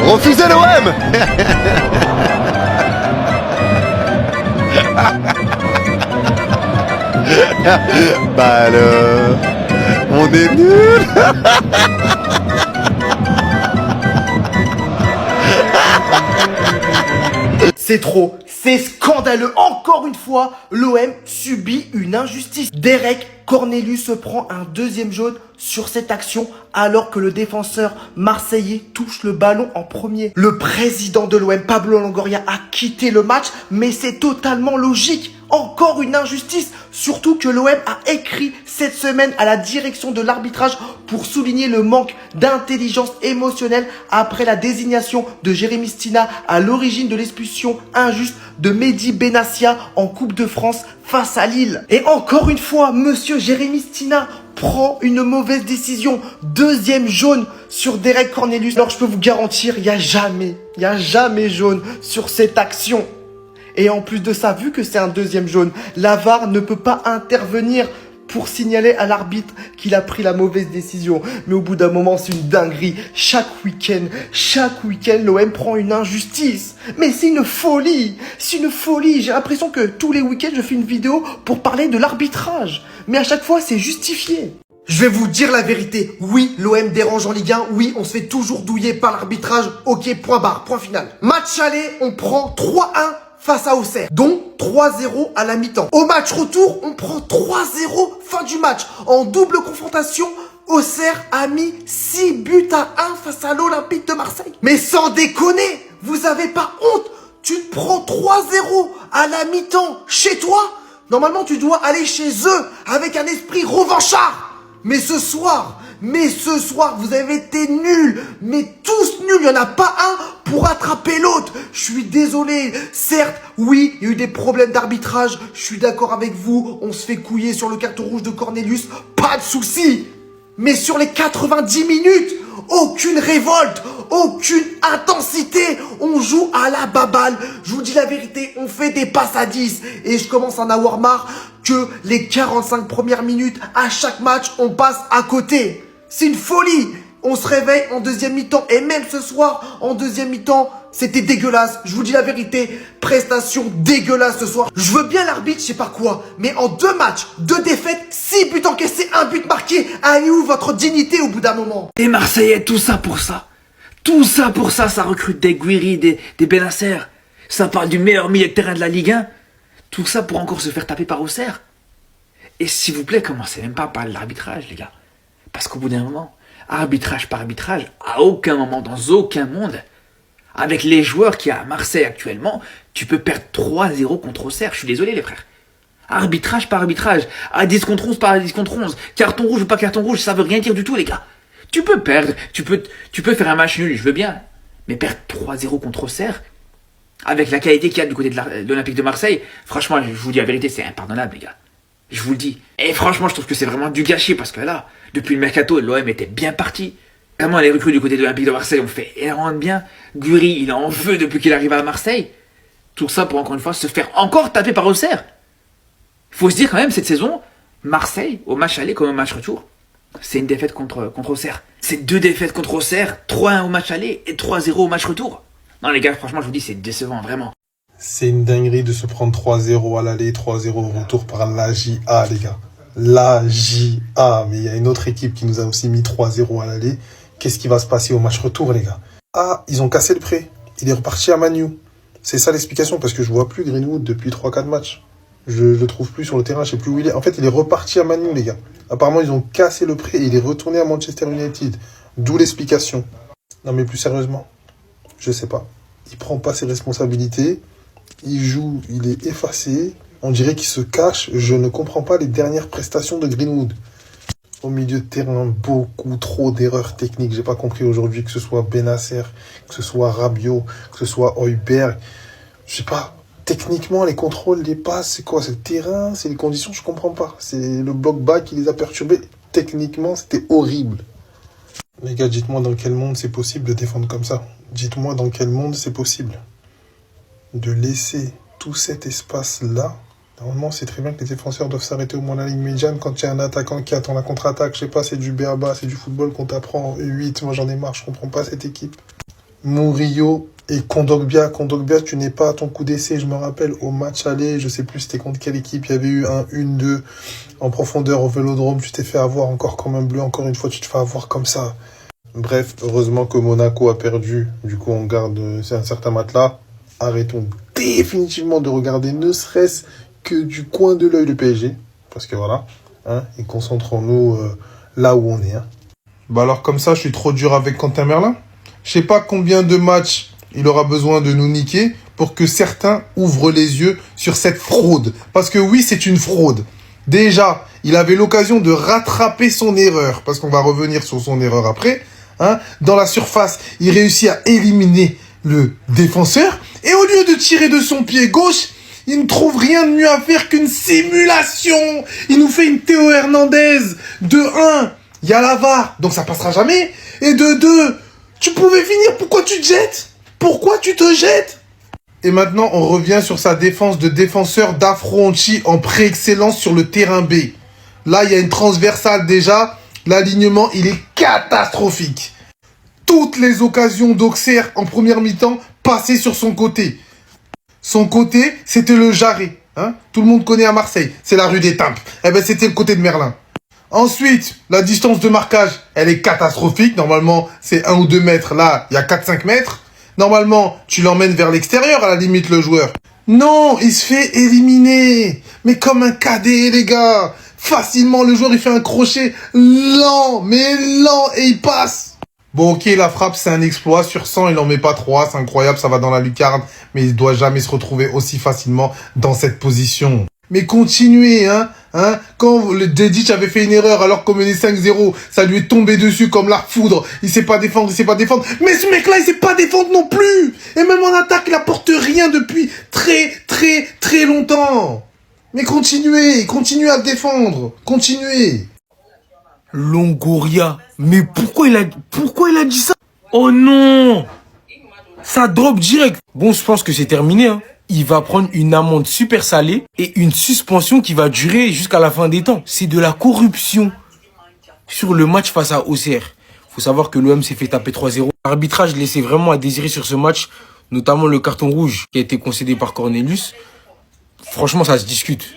Refusez l'OM. Bah alors, on est nuls. C'est trop, c'est scandaleux. Encore une fois, l'OM subit une injustice. Derek Cornelius se prend un deuxième jaune sur cette action alors que le défenseur marseillais touche le ballon en premier. Le président de l'OM, Pablo Longoria, a quitté le match, mais c'est totalement logique. Encore une injustice, surtout que l'OM a écrit cette semaine à la direction de l'arbitrage pour souligner le manque d'intelligence émotionnelle après la désignation de Jérémy Stina à l'origine de l'expulsion injuste de Mehdi Benassia en Coupe de France face à Lille. Et encore une fois, monsieur Jérémy Stina prend une mauvaise décision. Deuxième jaune sur Derek Cornelius. Alors je peux vous garantir, il n'y a jamais jaune sur cette action. Et en plus de ça, vu que c'est un deuxième jaune, la VAR ne peut pas intervenir pour signaler à l'arbitre qu'il a pris la mauvaise décision. Mais au bout d'un moment, c'est une dinguerie. Chaque week-end, l'OM prend une injustice. Mais c'est une folie. C'est une folie. J'ai l'impression que tous les week-ends, je fais une vidéo pour parler de l'arbitrage. Mais à chaque fois, c'est justifié. Je vais vous dire la vérité. Oui, l'OM dérange en Ligue 1. Oui, on se fait toujours douiller par l'arbitrage. Ok, point barre, point final. Match aller, on prend 3-1 face à Auxerre, dont 3-0 à la mi-temps. Au match retour, on prend 3-0 fin du match. En double confrontation, Auxerre a mis 6 buts à 1 face à l'Olympique de Marseille. Mais sans déconner, vous avez pas honte? Tu te prends 3-0 à la mi-temps chez toi? Normalement, tu dois aller chez eux avec un esprit revanchard. Mais ce soir, vous avez été nuls. Mais tous nuls, il n'y en a pas un pour attraper l'autre. Je suis désolé. Certes, oui, il y a eu des problèmes d'arbitrage. Je suis d'accord avec vous. On se fait couiller sur le carton rouge de Cornelius. Pas de souci. Mais sur les 90 minutes, aucune révolte, aucune intensité. On joue à la baballe. Je vous dis la vérité, on fait des passes à 10. Et je commence à en avoir marre que les 45 premières minutes, à chaque match, on passe à côté. C'est une folie. On se réveille en deuxième mi-temps. Et même ce soir, en deuxième mi-temps, c'était dégueulasse. Je vous dis la vérité. Prestation dégueulasse ce soir. Je veux bien l'arbitre, je sais pas quoi. Mais en 2 matchs, 2 défaites, 6 buts encaissés, 1 but marqué. Allez où votre dignité au bout d'un moment? Les Marseillais, tout ça pour ça. Tout ça pour ça, ça recrute des Guiri, des Benasser. Ça parle du meilleur milieu de terrain de la Ligue 1. Tout ça pour encore se faire taper par Auxerre. Et s'il vous plaît, commencez même pas par l'arbitrage, les gars. Parce qu'au bout d'un moment, arbitrage par arbitrage, à aucun moment, dans aucun monde, avec les joueurs qu'il y a à Marseille actuellement, tu peux perdre 3-0 contre Auxerre. Je suis désolé, les frères. Arbitrage par arbitrage, à 10 contre 11 par 10 contre 11, carton rouge ou pas carton rouge, ça veut rien dire du tout, les gars. Tu peux perdre, tu peux faire un match nul, je veux bien. Mais perdre 3-0 contre Auxerre, avec la qualité qu'il y a du côté de l'Olympique de Marseille, franchement, je vous dis la vérité, c'est impardonnable, les gars. Je vous le dis. Et franchement, je trouve que c'est vraiment du gâchis, parce que là, depuis le mercato, l'OM était bien parti. Vraiment, les recrues du côté de l'Olympique de Marseille ont fait énormément de bien. Guri, il en veut depuis qu'il arrive à Marseille. Tout ça pour, encore une fois, se faire encore taper par Auxerre. Faut se dire quand même, cette saison, Marseille, au match aller comme au match retour, c'est une défaite contre Auxerre. C'est 2 défaites contre Auxerre, 3-1 au match aller et 3-0 au match retour. Non les gars, franchement, je vous dis, c'est décevant, vraiment. C'est une dinguerie de se prendre 3-0 à l'aller, 3-0 au retour par la JA, les gars. La JA. Mais il y a une autre équipe qui nous a aussi mis 3-0 à l'aller. Qu'est-ce qui va se passer au match retour, les gars? Ah, ils ont cassé le prêt. Il est reparti à Manu. C'est ça l'explication, parce que je vois plus Greenwood depuis 3-4 matchs. Je le trouve plus sur le terrain, je sais plus où il est. En fait, il est reparti à Manu, les gars. Apparemment, ils ont cassé le prêt et il est retourné à Manchester United. D'où l'explication. Non, mais plus sérieusement, je sais pas. Il prend pas ses responsabilités. Il joue, il est effacé. On dirait qu'il se cache. Je ne comprends pas les dernières prestations de Greenwood. Au milieu de terrain, beaucoup trop d'erreurs techniques. J'ai pas compris aujourd'hui que ce soit Benasser, que ce soit Rabiot, que ce soit Højbjerg. Je sais pas. Techniquement, les contrôles, les passes, c'est quoi? C'est le terrain, c'est les conditions, je comprends pas. C'est le bloc bas qui les a perturbés. Techniquement, c'était horrible. Les gars, dites-moi dans quel monde c'est possible de défendre comme ça. Dites-moi dans quel monde c'est possible de laisser tout cet espace-là. Normalement, c'est très bien que les défenseurs doivent s'arrêter au moins à la ligne médiane quand il y a un attaquant qui attend la contre-attaque. Je sais pas, c'est du b.a.-ba, c'est du football qu'on t'apprend en U8. Moi, j'en ai marre, je comprends pas cette équipe. Murillo et Kondogbia. Kondogbia, tu n'es pas à ton coup d'essai. Je me rappelle au match aller, je sais plus c'était contre quelle équipe. Il y avait eu un 1-2 en profondeur au Vélodrome. Tu t'es fait avoir encore comme un bleu. Encore une fois, tu te fais avoir comme ça. Bref, heureusement que Monaco a perdu. Du coup, on garde un certain matelas. Arrêtons définitivement de regarder ne serait-ce que du coin de l'œil le PSG. Parce que voilà, hein, et concentrons-nous là où on est. Hein. Bah alors comme ça, je suis trop dur avec Quentin Merlin. Je sais pas combien de matchs il aura besoin de nous niquer pour que certains ouvrent les yeux sur cette fraude. Parce que oui, c'est une fraude. Déjà, il avait l'occasion de rattraper son erreur. Parce qu'on va revenir sur son erreur après. Hein. Dans la surface, il réussit à éliminer le défenseur. Et au lieu de tirer de son pied gauche, il ne trouve rien de mieux à faire qu'une simulation. Il nous fait une Théo Hernandez. De 1, il y a la VAR, donc ça passera jamais. Et de 2, tu pouvais finir, pourquoi tu te jettes? Pourquoi tu te jettes? Et maintenant, on revient sur sa défense de défenseur d'Affronti en pré-excellence sur le terrain B. Là, il y a une transversale déjà. L'alignement, il est catastrophique. Toutes les occasions d'Auxerre en première mi-temps passaient sur son côté. Son côté, c'était le Jarret. Hein? Tout le monde connaît à Marseille. C'est la rue des Tempes. Eh ben, c'était le côté de Merlin. Ensuite, la distance de marquage, elle est catastrophique. Normalement, c'est 1 ou 2 mètres. Là, il y a 4-5 mètres. Normalement, tu l'emmènes vers l'extérieur, à la limite, le joueur. Non, il se fait éliminer. Mais comme un cadet, les gars. Facilement, le joueur, il fait un crochet lent, mais lent, et il passe. Bon, ok, la frappe, c'est un exploit. Sur 100, il n'en met pas 3. C'est incroyable, ça va dans la lucarne. Mais il ne doit jamais se retrouver aussi facilement dans cette position. Mais continuez, hein. Quand le Dedic avait fait une erreur alors qu'on menait 5-0, ça lui est tombé dessus comme l'arc-foudre. Il sait pas défendre, il sait pas défendre. Mais ce mec-là, il sait pas défendre non plus. Et même en attaque, il apporte rien depuis très longtemps. Mais continuez à défendre. Continuez. Longoria, mais pourquoi il a dit ça? Oh non! Ça drop direct. Bon, je pense que c'est terminé, hein. Il va prendre une amende super salée et une suspension qui va durer jusqu'à la fin des temps. C'est de la corruption sur le match face à Auxerre. Faut savoir que l'OM s'est fait taper 3-0. L'arbitrage laissait vraiment à désirer sur ce match, notamment le carton rouge qui a été concédé par Cornelius. Franchement, ça se discute.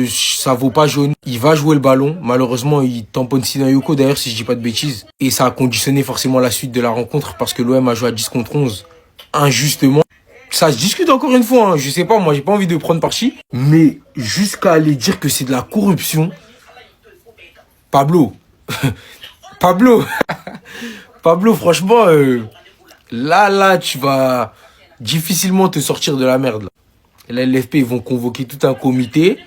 Ça vaut pas jaune. Il va jouer le ballon. Malheureusement, il tamponne Sinayoko d'ailleurs, si je dis pas de bêtises. Et ça a conditionné forcément la suite de la rencontre parce que l'OM a joué à 10 contre 11 injustement. Ça se discute encore une fois, hein. Je sais pas, moi j'ai pas envie de prendre parti. Mais jusqu'à aller dire que c'est de la corruption. Pablo. Pablo, franchement, là, tu vas difficilement te sortir de la merde. Là. Et la LFP, ils vont convoquer tout un comité.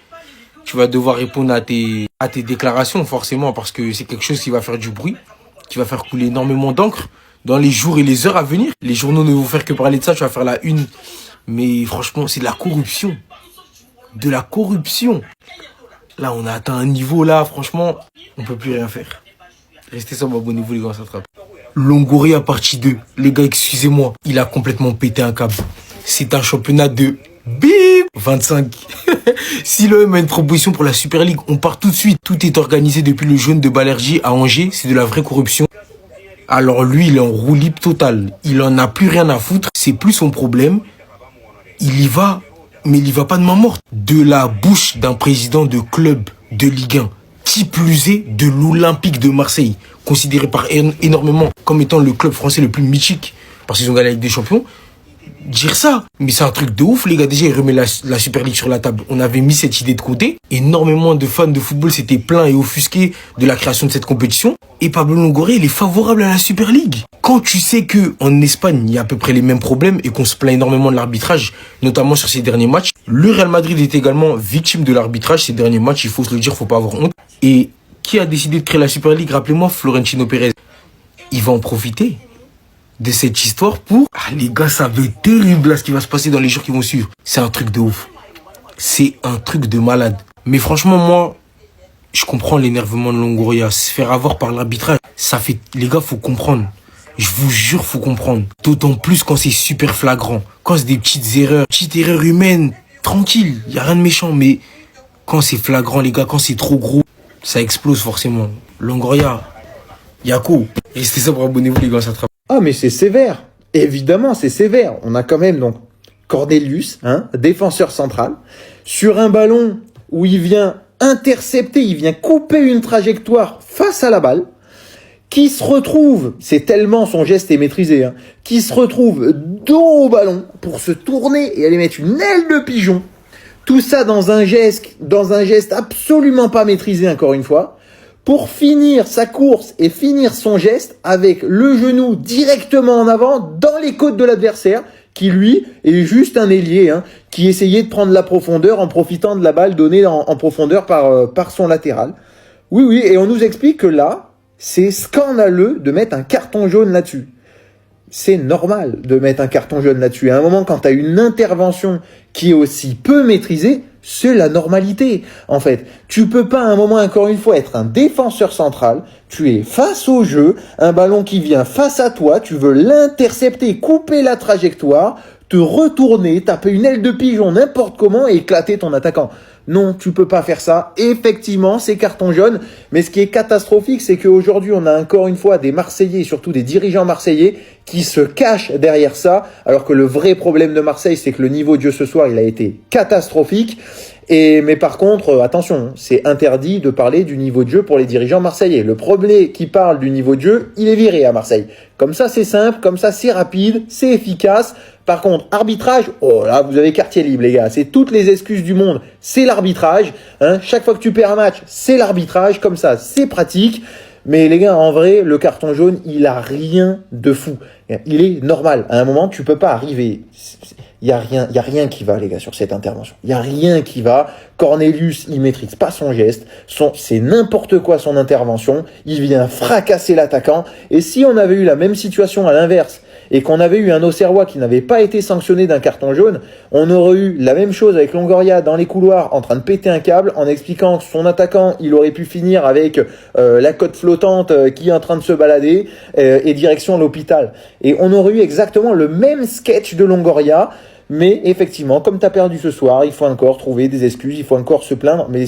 Tu vas devoir répondre à tes déclarations, forcément, parce que c'est quelque chose qui va faire du bruit, qui va faire couler énormément d'encre dans les jours et les heures à venir. Les journaux ne vont faire que parler de ça, tu vas faire la une. Mais franchement, c'est de la corruption. De la corruption. Là, on a atteint un niveau, là, franchement, on peut plus rien faire. Restez sobre, abonnez-vous, les gars, on s'attrape. Longoria partie 2. Les gars, excusez-moi, il a complètement pété un câble. C'est un championnat de bim 25. Si l'OM a une proposition pour la Super League, on part tout de suite. Tout est organisé depuis le jaune de Balergie à Angers. C'est de la vraie corruption. Alors lui, il est en roue libre totale. Il en a plus rien à foutre. C'est plus son problème. Il y va, mais il y va pas de main morte. De la bouche d'un président de club de Ligue 1. Qui plus est de l'Olympique de Marseille. Considéré par énormément comme étant le club français le plus mythique. Parce qu'ils ont gagné la Ligue des Champions. Dire ça, mais c'est un truc de ouf, les gars. Déjà, il remet la Super League sur la table. On avait mis cette idée de côté. Énormément de fans de football s'étaient plaints et offusqués de la création de cette compétition. Et Pablo Longoria, il est favorable à la Super League. Quand tu sais que en Espagne, il y a à peu près les mêmes problèmes et qu'on se plaint énormément de l'arbitrage, notamment sur ces derniers matchs. Le Real Madrid est également victime de l'arbitrage ces derniers matchs. Il faut se le dire, faut pas avoir honte. Et qui a décidé de créer la Super League? Rappelez-moi, Florentino Pérez. Il va en profiter de cette histoire pour... Ah les gars, ça va être terrible là, ce qui va se passer dans les jours qui vont suivre. C'est un truc de ouf. C'est un truc de malade. Mais franchement, moi, je comprends l'énervement de Longoria. Se faire avoir par l'arbitrage, ça fait... Les gars, faut comprendre. Je vous jure, faut comprendre. D'autant plus quand c'est super flagrant. Quand c'est des petites erreurs humaines, tranquille, y a rien de méchant. Mais quand c'est flagrant, les gars, quand c'est trop gros, ça explose forcément. Longoria, Yako, restez sobre, abonnez-vous les gars, ça attrape. Ah mais c'est sévère. évidemment, c'est sévère. On a quand même donc Cornelius, défenseur central, sur un ballon où il vient intercepter, il vient couper une trajectoire face à la balle, qui se retrouve, c'est tellement son geste est maîtrisé, qui se retrouve dos au ballon pour se tourner et aller mettre une aile de pigeon. Tout ça dans un geste absolument pas maîtrisé, encore une fois, pour finir sa course et finir son geste avec le genou directement en avant dans les côtes de l'adversaire, qui lui est juste un ailier, qui essayait de prendre la profondeur en profitant de la balle donnée en profondeur par son latéral. Oui, et on nous explique que là, c'est scandaleux de mettre un carton jaune là-dessus. C'est normal de mettre un carton jaune là-dessus. À un moment, quand tu as une intervention qui est aussi peu maîtrisée, c'est la normalité. En fait, tu peux pas à un moment, encore une fois, être un défenseur central. Tu es face au jeu, un ballon qui vient face à toi, tu veux l'intercepter, couper la trajectoire, te retourner, taper une aile de pigeon n'importe comment et éclater ton attaquant. Non, tu peux pas faire ça. Effectivement, c'est carton jaune. Mais ce qui est catastrophique, c'est qu'aujourd'hui, on a encore une fois des Marseillais, et surtout des dirigeants marseillais, qui se cachent derrière ça, alors que le vrai problème de Marseille, c'est que le niveau de jeu ce soir, il a été catastrophique. Mais par contre, attention, c'est interdit de parler du niveau de jeu pour les dirigeants marseillais. Le premier qui parle du niveau de jeu, il est viré à Marseille. Comme ça, c'est simple, comme ça, c'est rapide, c'est efficace. Par contre, arbitrage, oh là, vous avez quartier libre, les gars. C'est toutes les excuses du monde, c'est l'arbitrage. Chaque fois que tu perds un match, c'est l'arbitrage. Comme ça, c'est pratique. Mais les gars, en vrai, le carton jaune, il a rien de fou. Il est normal. À un moment, tu peux pas arriver. Il y a rien qui va, les gars, sur cette intervention. Il y a rien qui va. Cornelius, il maîtrise pas son geste. C'est n'importe quoi son intervention. Il vient fracasser l'attaquant. Et si on avait eu la même situation à l'inverse, et qu'on avait eu un Auxerrois qui n'avait pas été sanctionné d'un carton jaune, on aurait eu la même chose avec Longoria dans les couloirs en train de péter un câble en expliquant que son attaquant, il aurait pu finir avec la côte flottante qui est en train de se balader et direction l'hôpital. Et on aurait eu exactement le même sketch de Longoria, mais effectivement, comme tu as perdu ce soir, il faut encore trouver des excuses, il faut encore se plaindre, mais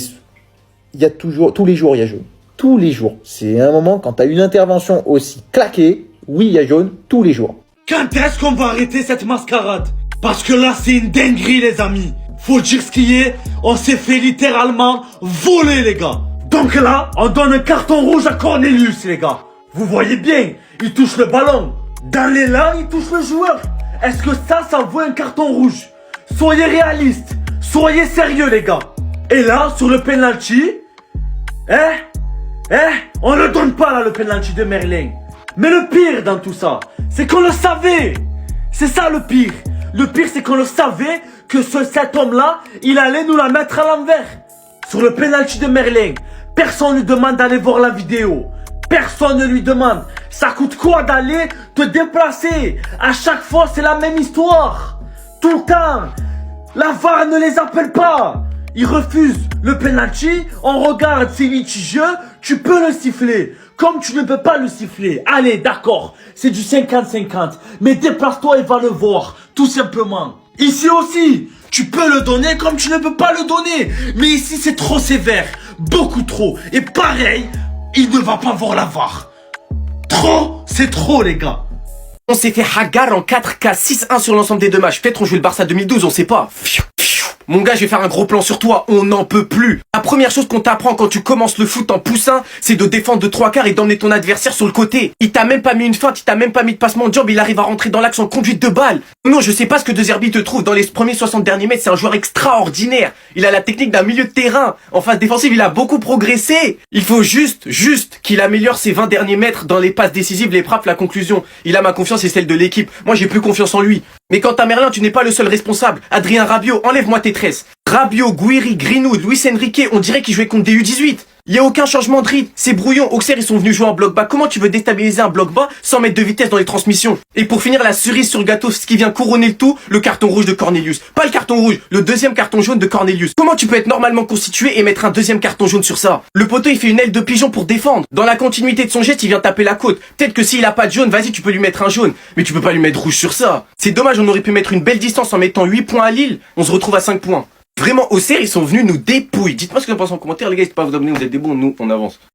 il y a toujours, tous les jours, il y a jaune. Tous les jours. C'est un moment, quand tu as une intervention aussi claquée, oui, il y a jaune, tous les jours. Quand est-ce qu'on va arrêter cette mascarade? Parce que là, c'est une dinguerie, les amis. Faut dire ce qui est, on s'est fait littéralement voler, les gars. Donc là, on donne un carton rouge à Cornelius, les gars. Vous voyez bien, il touche le ballon. Dans l'élan, il touche le joueur. Est-ce que ça vaut un carton rouge? Soyez réalistes, soyez sérieux, les gars. Et là, sur le penalty, on ne donne pas là le penalty de Merlin. Mais le pire dans tout ça, c'est qu'on le savait. C'est ça le pire. Le pire, c'est qu'on le savait que cet homme-là, il allait nous la mettre à l'envers. Sur le penalty de Merlin, personne ne lui demande d'aller voir la vidéo. Personne ne lui demande. Ça coûte quoi d'aller te déplacer? À chaque fois, c'est la même histoire. Tout le temps. La VAR ne les appelle pas. Ils refusent le penalty. On regarde, c'est litigieux. Tu peux le siffler. Comme tu ne peux pas le siffler. Allez, d'accord. C'est du 50-50. Mais déplace-toi et va le voir. Tout simplement. Ici aussi, tu peux le donner comme tu ne peux pas le donner. Mais ici, c'est trop sévère. Beaucoup trop. Et pareil, il ne va pas voir la VAR. Trop, c'est trop, les gars. On s'est fait hagar en 4K 6-1 sur l'ensemble des deux matchs. Peut-être on joue le Barça 2012, on sait pas. Mon gars, je vais faire un gros plan sur toi, on n'en peut plus. La première chose qu'on t'apprend quand tu commences le foot en poussin, c'est de défendre de 3/4 et d'emmener ton adversaire sur le côté. Il t'a même pas mis une feinte, il t'a même pas mis de passement de jambe, il arrive à rentrer dans l'axe en conduite de balle. Non, je sais pas ce que De Zerbi te trouve dans les premiers 60 derniers mètres, c'est un joueur extraordinaire. Il a la technique d'un milieu de terrain. En phase défensive, il a beaucoup progressé. Il faut juste qu'il améliore ses 20 derniers mètres dans les passes décisives, les frappes, la conclusion. Il a ma confiance et celle de l'équipe. Moi, j'ai plus confiance en lui. Mais quant à Merlin, tu n'es pas le seul responsable. Adrien Rabiot, enlève-moi tes tresses. Rabiot, Guiri, Greenwood, Luis Enrique, on dirait qu'ils jouaient contre des U18. Il y a aucun changement de rythme. C'est brouillon. Auxerre, ils sont venus jouer en bloc bas. Comment tu veux déstabiliser un bloc bas sans mettre de vitesse dans les transmissions? Et pour finir, la cerise sur le gâteau, ce qui vient couronner le tout, le carton rouge de Cornelius. Pas le carton rouge, le deuxième carton jaune de Cornelius. Comment tu peux être normalement constitué et mettre un deuxième carton jaune sur ça? Le poteau, il fait une aile de pigeon pour défendre. Dans la continuité de son geste, il vient taper la côte. Peut-être que s'il a pas de jaune, vas-y, tu peux lui mettre un jaune. Mais tu peux pas lui mettre rouge sur ça. C'est dommage, on aurait pu mettre une belle distance en mettant 8 points à Lille. On se retrouve à 5 points. Vraiment, Auxerre, ils sont venus nous dépouiller. Dites-moi ce que vous pensez en commentaire, les gars, n'hésitez pas à vous abonner, vous êtes des bons, nous, on avance.